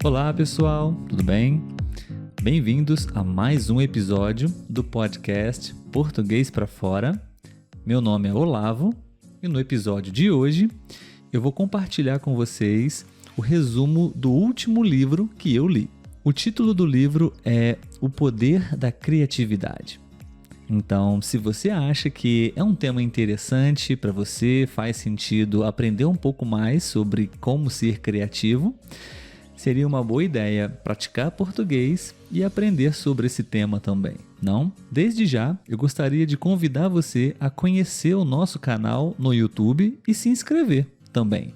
Olá pessoal, tudo bem? Bem-vindos a mais um episódio do podcast Português para Fora. Meu nome é Olavo e no episódio de hoje eu vou compartilhar com vocês o resumo do último livro que eu li. O título do livro é O Poder da Criatividade. Então, se você acha que é um tema interessante para você, faz sentido aprender um pouco mais sobre como ser criativo, seria uma boa ideia praticar português e aprender sobre esse tema também, não? Desde já, eu gostaria de convidar você a conhecer o nosso canal no YouTube e se inscrever também.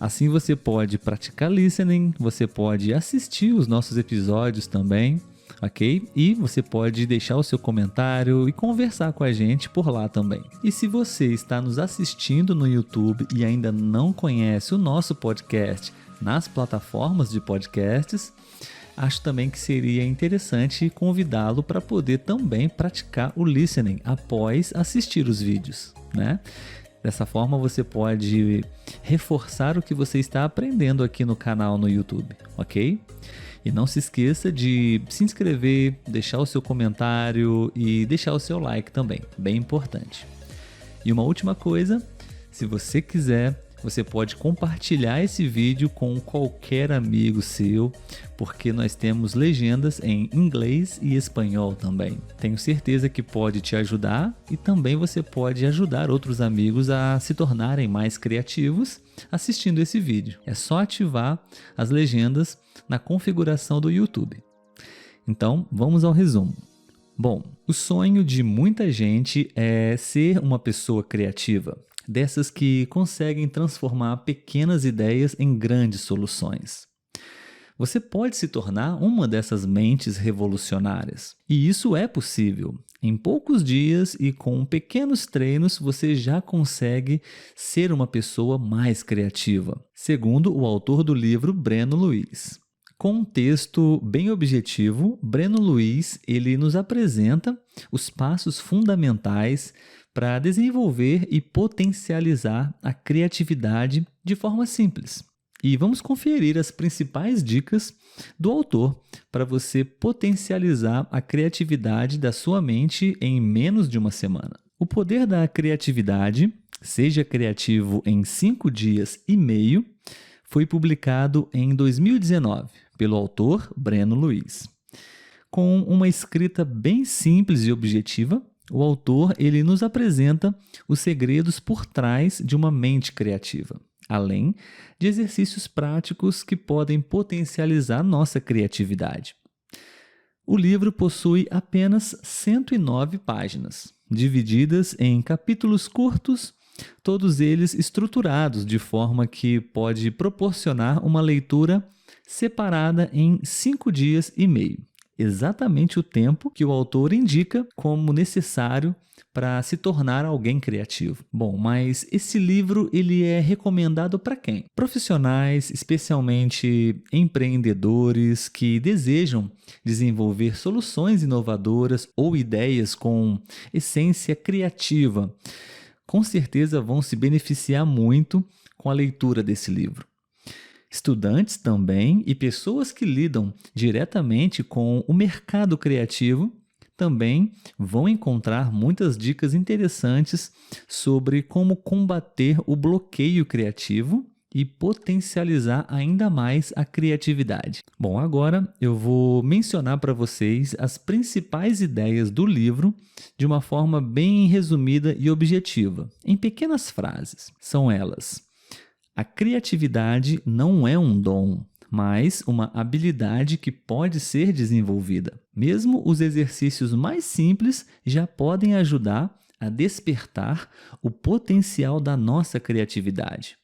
Assim você pode praticar listening, você pode assistir os nossos episódios também, ok? E você pode deixar o seu comentário e conversar com a gente por lá também. E se você está nos assistindo no YouTube e ainda não conhece o nosso podcast nas plataformas de podcasts, acho também que seria interessante convidá-lo para poder também praticar o listening após assistir os vídeos, né? Dessa forma você pode reforçar o que você está aprendendo aqui no canal no YouTube, ok? E não se esqueça de se inscrever, deixar o seu comentário e deixar o seu like também, bem importante. E uma última coisa, se você quiser, você pode compartilhar esse vídeo com qualquer amigo seu, porque nós temos legendas em inglês e espanhol também. Tenho certeza que pode te ajudar e também você pode ajudar outros amigos a se tornarem mais criativos assistindo esse vídeo. É só ativar as legendas na configuração do YouTube. Então, vamos ao resumo. Bom, o sonho de muita gente é ser uma pessoa criativa, dessas que conseguem transformar pequenas ideias em grandes soluções. Você pode se tornar uma dessas mentes revolucionárias. E isso é possível. Em poucos dias e com pequenos treinos, você já consegue ser uma pessoa mais criativa, segundo o autor do livro, Breno Luiz. Com um texto bem objetivo, Breno Luiz ele nos apresenta os passos fundamentais para desenvolver e potencializar a criatividade de forma simples. E vamos conferir as principais dicas do autor para você potencializar a criatividade da sua mente em menos de uma semana. O poder da criatividade, seja criativo em 5 dias e meio, foi publicado em 2019 pelo autor Breno Luiz. Com uma escrita bem simples e objetiva, o autor ele nos apresenta os segredos por trás de uma mente criativa, além de exercícios práticos que podem potencializar nossa criatividade. O livro possui apenas 109 páginas, divididas em capítulos curtos, todos eles estruturados de forma que pode proporcionar uma leitura separada em 5 dias e meio. Exatamente o tempo que o autor indica como necessário para se tornar alguém criativo. Bom, mas esse livro ele é recomendado para quem? Profissionais, especialmente empreendedores que desejam desenvolver soluções inovadoras ou ideias com essência criativa. Com certeza vão se beneficiar muito com a leitura desse livro. Estudantes também e pessoas que lidam diretamente com o mercado criativo também vão encontrar muitas dicas interessantes sobre como combater o bloqueio criativo e potencializar ainda mais a criatividade. Bom, agora eu vou mencionar para vocês as principais ideias do livro de uma forma bem resumida e objetiva, em pequenas frases. São elas: a criatividade não é um dom, mas uma habilidade que pode ser desenvolvida. Mesmo os exercícios mais simples já podem ajudar a despertar o potencial da nossa criatividade.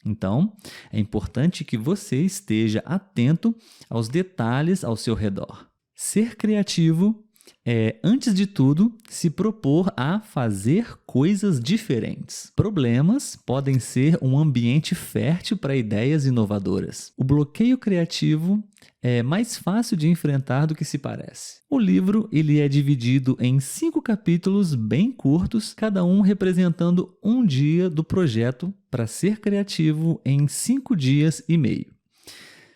Então, é importante que você esteja atento aos detalhes ao seu redor. Ser criativo é, antes de tudo, se propor a fazer coisas diferentes. Problemas podem ser um ambiente fértil para ideias inovadoras. O bloqueio criativo é mais fácil de enfrentar do que se parece. O livro ele é dividido em 5 capítulos bem curtos, cada um representando um dia do projeto para ser criativo em 5 dias e meio.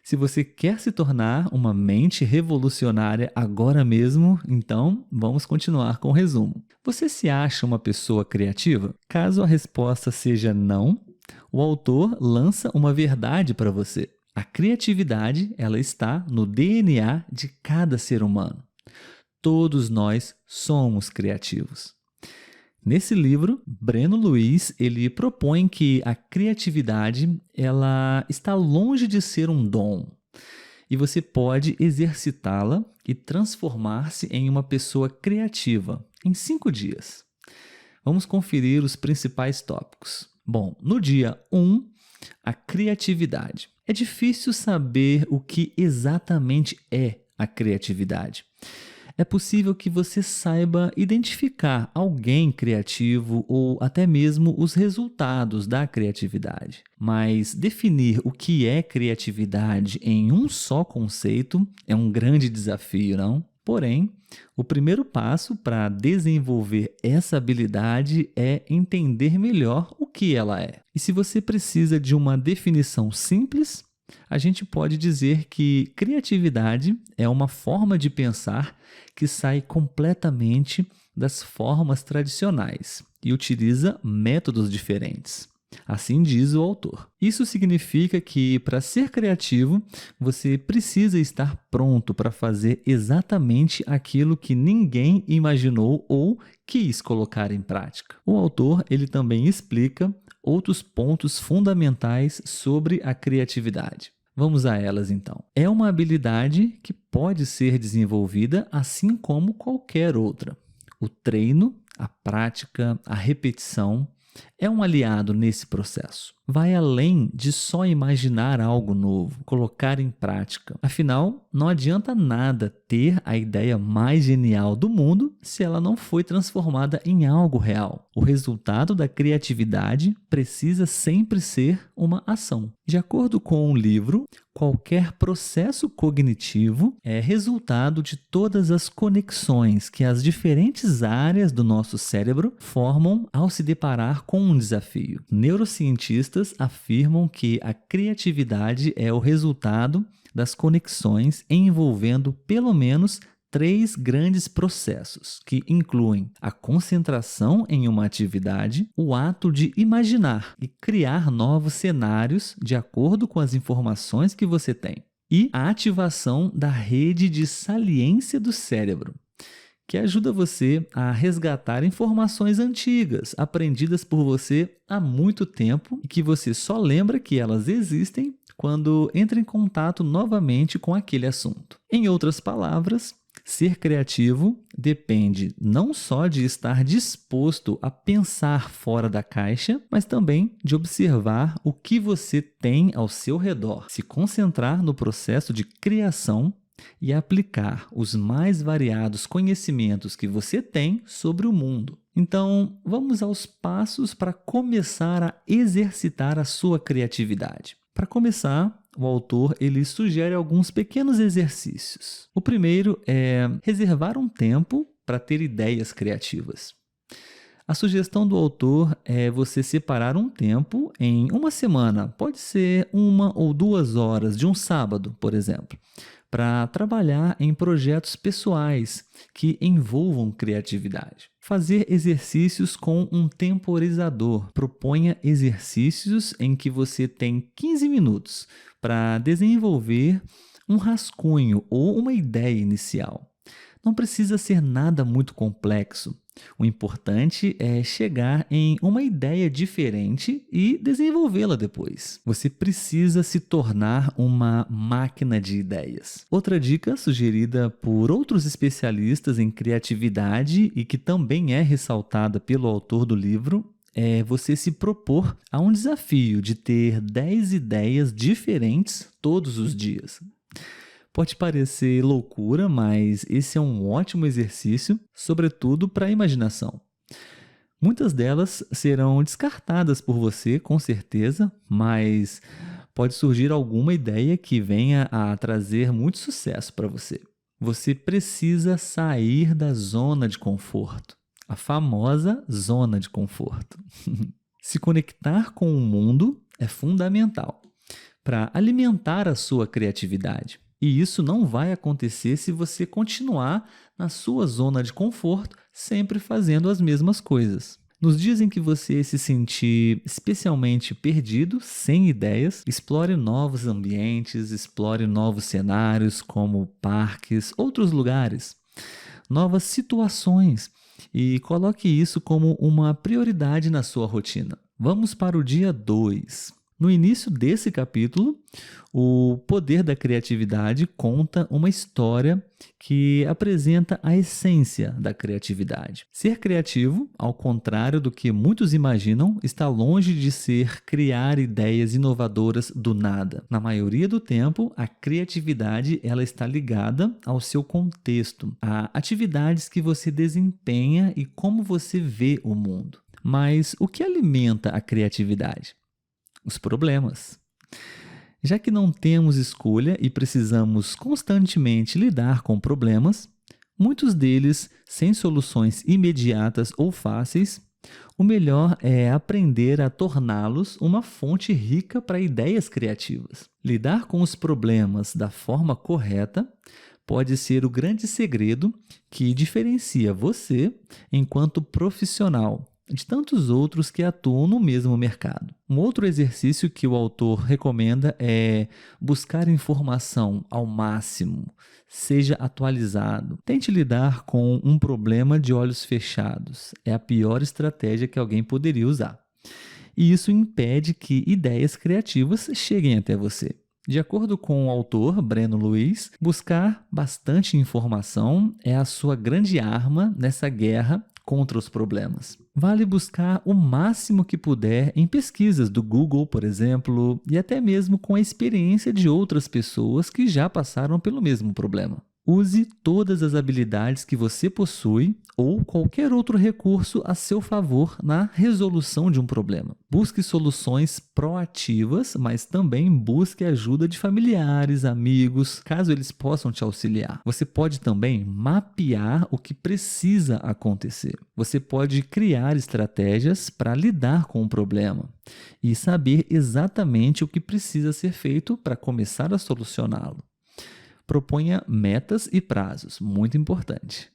Se você quer se tornar uma mente revolucionária agora mesmo, então vamos continuar com o resumo. Você se acha uma pessoa criativa? Caso a resposta seja não, o autor lança uma verdade para você. A criatividade, ela está no DNA de cada ser humano. Todos nós somos criativos. Nesse livro, Breno Luiz, ele propõe que a criatividade, ela está longe de ser um dom. E você pode exercitá-la e transformar-se em uma pessoa criativa em 5 dias. Vamos conferir os principais tópicos. Bom, no dia 1, a criatividade. É difícil saber o que exatamente é a criatividade. É possível que você saiba identificar alguém criativo ou até mesmo os resultados da criatividade. Mas definir o que é criatividade em um só conceito é um grande desafio, não? Porém, o primeiro passo para desenvolver essa habilidade é entender melhor o que ela é. E se você precisa de uma definição simples, a gente pode dizer que criatividade é uma forma de pensar que sai completamente das formas tradicionais e utiliza métodos diferentes. Assim diz o autor. Isso significa que, para ser criativo, você precisa estar pronto para fazer exatamente aquilo que ninguém imaginou ou quis colocar em prática. O autor, ele também explica outros pontos fundamentais sobre a criatividade. Vamos a elas então. É uma habilidade que pode ser desenvolvida assim como qualquer outra. O treino, a prática, a repetição é um aliado nesse processo. Vai além de só imaginar algo novo, colocar em prática. Afinal, não adianta nada ter a ideia mais genial do mundo se ela não foi transformada em algo real. O resultado da criatividade precisa sempre ser uma ação. De acordo com o livro, qualquer processo cognitivo é resultado de todas as conexões que as diferentes áreas do nosso cérebro formam ao se deparar com um desafio. Neurocientistas afirmam que a criatividade é o resultado das conexões envolvendo pelo menos 3 grandes processos, que incluem a concentração em uma atividade, o ato de imaginar e criar novos cenários de acordo com as informações que você tem, e a ativação da rede de saliência do cérebro, que ajuda você a resgatar informações antigas, aprendidas por você há muito tempo e que você só lembra que elas existem quando entra em contato novamente com aquele assunto. Em outras palavras, ser criativo depende não só de estar disposto a pensar fora da caixa, mas também de observar o que você tem ao seu redor, se concentrar no processo de criação e aplicar os mais variados conhecimentos que você tem sobre o mundo. Então, vamos aos passos para começar a exercitar a sua criatividade. Para começar, o autor ele sugere alguns pequenos exercícios. O primeiro é reservar um tempo para ter ideias criativas. A sugestão do autor é você separar um tempo em uma semana, pode ser 1 ou 2 horas de um sábado, por exemplo, para trabalhar em projetos pessoais que envolvam criatividade. Fazer exercícios com um temporizador. Proponha exercícios em que você tem 15 minutos para desenvolver um rascunho ou uma ideia inicial. Não precisa ser nada muito complexo. O importante é chegar em uma ideia diferente e desenvolvê-la depois. Você precisa se tornar uma máquina de ideias. Outra dica sugerida por outros especialistas em criatividade e que também é ressaltada pelo autor do livro é você se propor a um desafio de ter 10 ideias diferentes todos os dias. Pode parecer loucura, mas esse é um ótimo exercício, sobretudo para a imaginação. Muitas delas serão descartadas por você, com certeza, mas pode surgir alguma ideia que venha a trazer muito sucesso para você. Você precisa sair da zona de conforto, a famosa zona de conforto. Se conectar com o mundo é fundamental. para alimentar a sua criatividade. E isso não vai acontecer se você continuar na sua zona de conforto, sempre fazendo as mesmas coisas. Nos dias em que você se sentir especialmente perdido, sem ideias, explore novos ambientes, explore novos cenários como parques, outros lugares, novas situações e coloque isso como uma prioridade na sua rotina. Vamos para o dia 2. No início desse capítulo, o poder da criatividade conta uma história que apresenta a essência da criatividade. Ser criativo, ao contrário do que muitos imaginam, está longe de ser criar ideias inovadoras do nada. Na maioria do tempo, a criatividade ela está ligada ao seu contexto, a atividades que você desempenha e como você vê o mundo. Mas o que alimenta a criatividade? Os problemas. Já que não temos escolha e precisamos constantemente lidar com problemas, muitos deles sem soluções imediatas ou fáceis, o melhor é aprender a torná-los uma fonte rica para ideias criativas. Lidar com os problemas da forma correta pode ser o grande segredo que diferencia você, enquanto profissional, de tantos outros que atuam no mesmo mercado. Um outro exercício que o autor recomenda é buscar informação ao máximo, seja atualizado. Tente lidar com um problema de olhos fechados. É a pior estratégia que alguém poderia usar. E isso impede que ideias criativas cheguem até você. De acordo com o autor, Breno Luiz, buscar bastante informação é a sua grande arma nessa guerra contra os problemas. Vale buscar o máximo que puder em pesquisas do Google, por exemplo, e até mesmo com a experiência de outras pessoas que já passaram pelo mesmo problema. Use todas as habilidades que você possui ou qualquer outro recurso a seu favor na resolução de um problema. Busque soluções proativas, mas também busque ajuda de familiares, amigos, caso eles possam te auxiliar. Você pode também mapear o que precisa acontecer. Você pode criar estratégias para lidar com o problema e saber exatamente o que precisa ser feito para começar a solucioná-lo. Proponha metas e prazos, muito importante.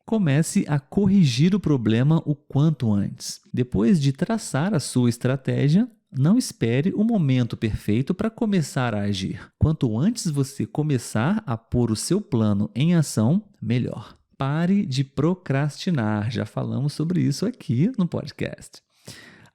Comece a corrigir o problema o quanto antes. Depois de traçar a sua estratégia, não espere o momento perfeito para começar a agir. Quanto antes você começar a pôr o seu plano em ação, melhor. Pare de procrastinar, já falamos sobre isso aqui no podcast.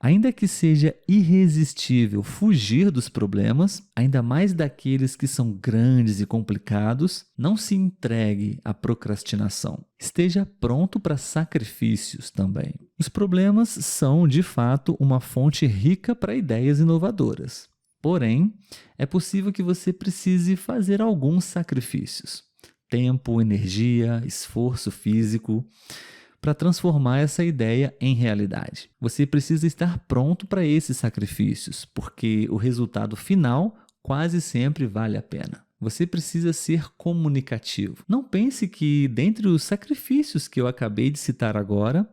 Ainda que seja irresistível fugir dos problemas, ainda mais daqueles que são grandes e complicados, não se entregue à procrastinação. Esteja pronto para sacrifícios também. Os problemas são, de fato, uma fonte rica para ideias inovadoras. Porém, é possível que você precise fazer alguns sacrifícios. Tempo, energia, esforço físico, para transformar essa ideia em realidade. Você precisa estar pronto para esses sacrifícios, porque o resultado final quase sempre vale a pena. Você precisa ser comunicativo. Não pense que, dentre os sacrifícios que eu acabei de citar agora,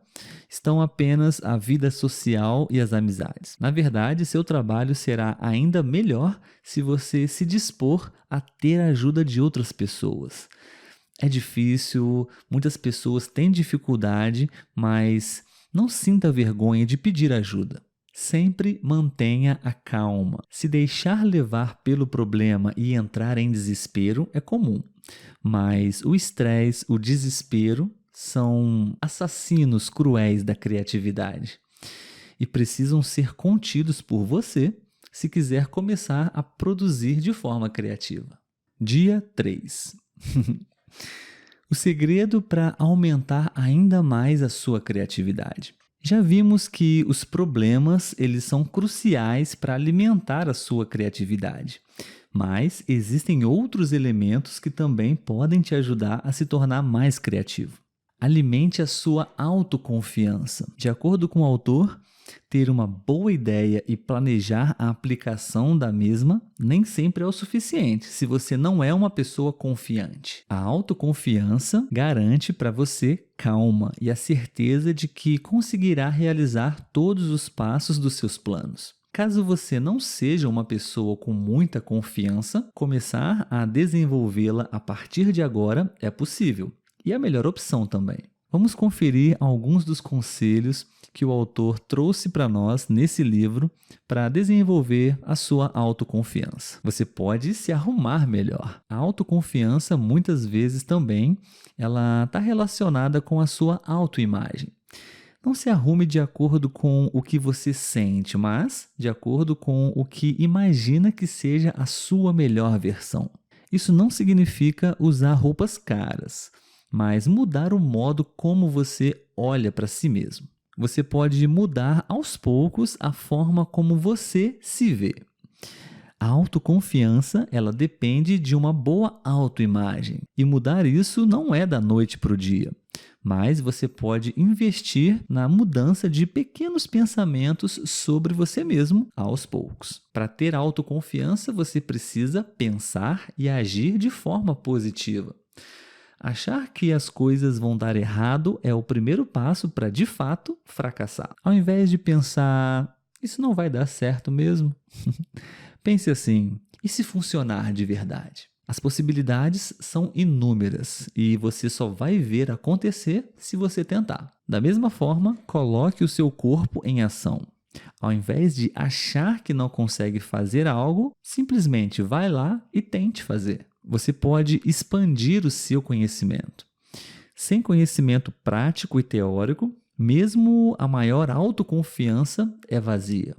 estão apenas a vida social e as amizades. Na verdade, seu trabalho será ainda melhor se você se dispor a ter a ajuda de outras pessoas. É difícil, muitas pessoas têm dificuldade, mas não sinta vergonha de pedir ajuda. Sempre mantenha a calma. Se deixar levar pelo problema e entrar em desespero é comum, mas o estresse, o desespero são assassinos cruéis da criatividade e precisam ser contidos por você se quiser começar a produzir de forma criativa. Dia 3. O segredo para aumentar ainda mais a sua criatividade. Já vimos que os problemas eles são cruciais para alimentar a sua criatividade, mas existem outros elementos que também podem te ajudar a se tornar mais criativo. Alimente a sua autoconfiança. De acordo com o autor, ter uma boa ideia e planejar a aplicação da mesma nem sempre é o suficiente se você não é uma pessoa confiante. A autoconfiança garante para você calma e a certeza de que conseguirá realizar todos os passos dos seus planos. Caso você não seja uma pessoa com muita confiança, começar a desenvolvê-la a partir de agora é possível e é a melhor opção também. Vamos conferir alguns dos conselhos que o autor trouxe para nós nesse livro para desenvolver a sua autoconfiança. Você pode se arrumar melhor. A autoconfiança, muitas vezes também, ela está relacionada com a sua autoimagem. Não se arrume de acordo com o que você sente, mas de acordo com o que imagina que seja a sua melhor versão. Isso não significa usar roupas caras, mas mudar o modo como você olha para si mesmo. Você pode mudar aos poucos a forma como você se vê. A autoconfiança, ela depende de uma boa autoimagem. E mudar isso não é da noite para o dia. Mas você pode investir na mudança de pequenos pensamentos sobre você mesmo aos poucos. Para ter autoconfiança, você precisa pensar e agir de forma positiva. Achar que as coisas vão dar errado é o primeiro passo para, de fato, fracassar. Ao invés de pensar, isso não vai dar certo mesmo? Pense assim, e se funcionar de verdade? As possibilidades são inúmeras e você só vai ver acontecer se você tentar. Da mesma forma, coloque o seu corpo em ação. Ao invés de achar que não consegue fazer algo, simplesmente vai lá e tente fazer. Você pode expandir o seu conhecimento. Sem conhecimento prático e teórico, mesmo a maior autoconfiança é vazia.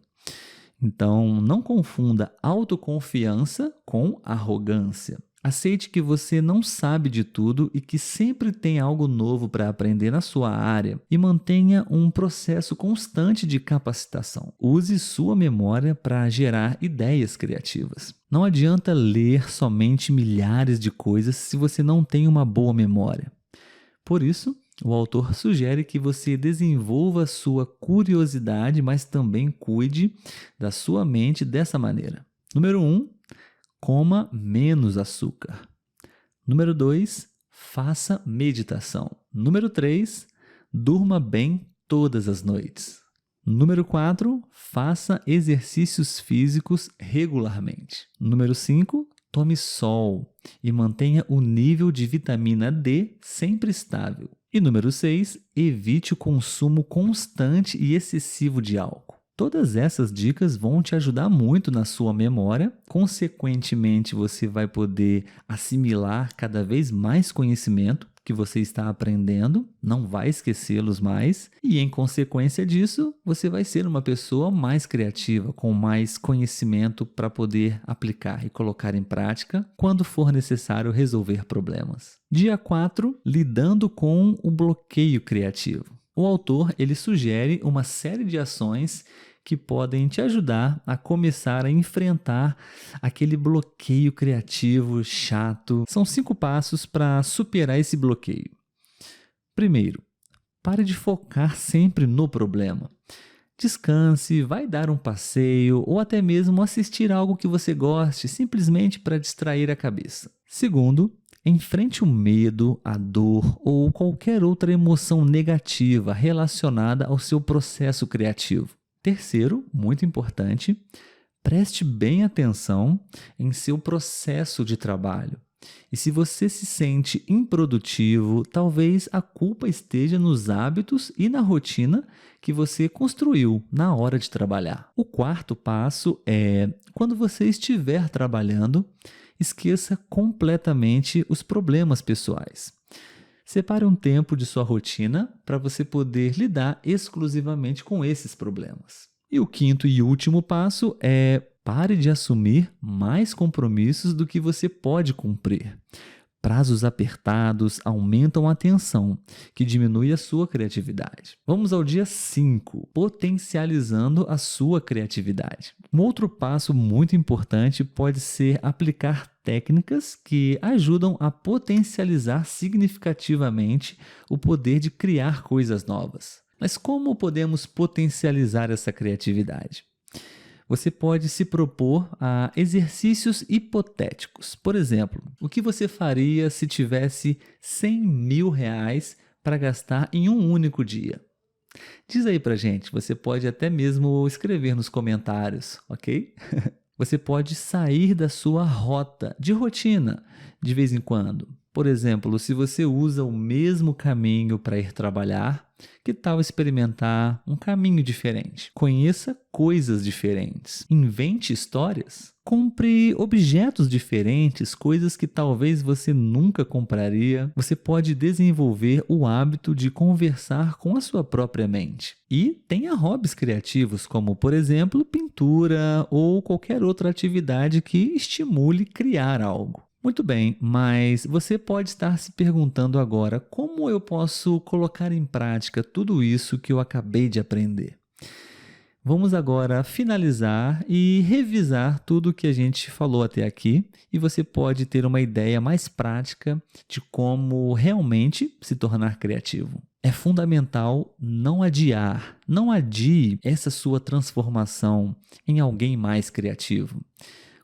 Então, não confunda autoconfiança com arrogância. Aceite que você não sabe de tudo e que sempre tem algo novo para aprender na sua área e mantenha um processo constante de capacitação. Use sua memória para gerar ideias criativas. Não adianta ler somente milhares de coisas se você não tem uma boa memória. Por isso, o autor sugere que você desenvolva sua curiosidade, mas também cuide da sua mente dessa maneira. Número 1, coma menos açúcar. Número 2, faça meditação. Número 3, durma bem todas as noites. Número 4, faça exercícios físicos regularmente. Número 5, tome sol e mantenha o nível de vitamina D sempre estável. E número 6, evite o consumo constante e excessivo de álcool. Todas essas dicas vão te ajudar muito na sua memória, consequentemente você vai poder assimilar cada vez mais conhecimento que você está aprendendo, não vai esquecê-los mais e em consequência disso você vai ser uma pessoa mais criativa, com mais conhecimento para poder aplicar e colocar em prática quando for necessário resolver problemas. Dia 4, lidando com o bloqueio criativo. O autor ele sugere uma série de ações que podem te ajudar a começar a enfrentar aquele bloqueio criativo chato. São 5 passos para superar esse bloqueio. Primeiro, pare de focar sempre no problema. Descanse, vai dar um passeio ou até mesmo assistir algo que você goste, simplesmente para distrair a cabeça. Segundo, enfrente o medo, a dor ou qualquer outra emoção negativa relacionada ao seu processo criativo. Terceiro, muito importante, preste bem atenção em seu processo de trabalho. E se você se sente improdutivo, talvez a culpa esteja nos hábitos e na rotina que você construiu na hora de trabalhar. O quarto passo é, quando você estiver trabalhando, esqueça completamente os problemas pessoais. Separe um tempo de sua rotina para você poder lidar exclusivamente com esses problemas. E o quinto e último passo é pare de assumir mais compromissos do que você pode cumprir. Prazos apertados aumentam a tensão, que diminui a sua criatividade. Vamos ao dia 5, potencializando a sua criatividade. Um outro passo muito importante pode ser aplicar técnicas que ajudam a potencializar significativamente o poder de criar coisas novas. Mas como podemos potencializar essa criatividade? Você pode se propor a exercícios hipotéticos. Por exemplo, o que você faria se tivesse R$100.000 para gastar em um único dia? Diz aí pra gente, você pode até mesmo escrever nos comentários, ok? Você pode sair da sua rota de rotina de vez em quando. Por exemplo, se você usa o mesmo caminho para ir trabalhar, que tal experimentar um caminho diferente? Conheça coisas diferentes. Invente histórias. Compre objetos diferentes, coisas que talvez você nunca compraria. Você pode desenvolver o hábito de conversar com a sua própria mente. E tenha hobbies criativos, como, por exemplo, pintura ou qualquer outra atividade que estimule criar algo. Muito bem, mas você pode estar se perguntando agora como eu posso colocar em prática tudo isso que eu acabei de aprender. Vamos agora finalizar e revisar tudo o que a gente falou até aqui e você pode ter uma ideia mais prática de como realmente se tornar criativo. É fundamental não adiar, não adie essa sua transformação em alguém mais criativo.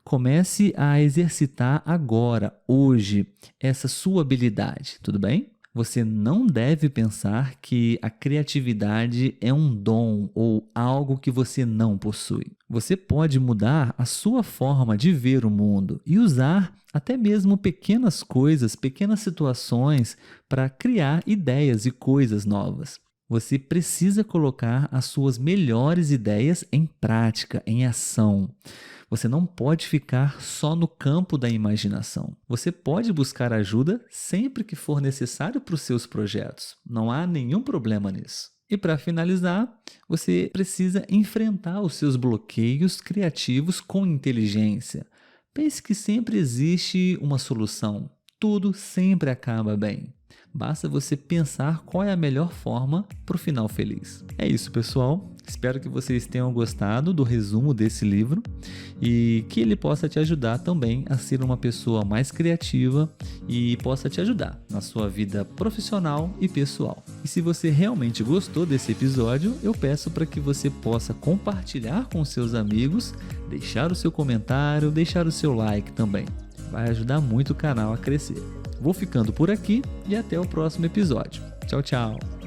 Comece a exercitar agora, hoje, essa sua habilidade, tudo bem? Você não deve pensar que a criatividade é um dom ou algo que você não possui. Você pode mudar a sua forma de ver o mundo e usar até mesmo pequenas coisas, pequenas situações para criar ideias e coisas novas. Você precisa colocar as suas melhores ideias em prática, em ação. Você não pode ficar só no campo da imaginação. Você pode buscar ajuda sempre que for necessário para os seus projetos. Não há nenhum problema nisso. E para finalizar, você precisa enfrentar os seus bloqueios criativos com inteligência. Pense que sempre existe uma solução. Tudo sempre acaba bem. Basta você pensar qual é a melhor forma para o final feliz. É isso, pessoal. Espero que vocês tenham gostado do resumo desse livro e que ele possa te ajudar também a ser uma pessoa mais criativa e possa te ajudar na sua vida profissional e pessoal. E se você realmente gostou desse episódio, eu peço para que você possa compartilhar com seus amigos, deixar o seu comentário, deixar o seu like também. Vai ajudar muito o canal a crescer. Vou ficando por aqui e até o próximo episódio. Tchau, tchau!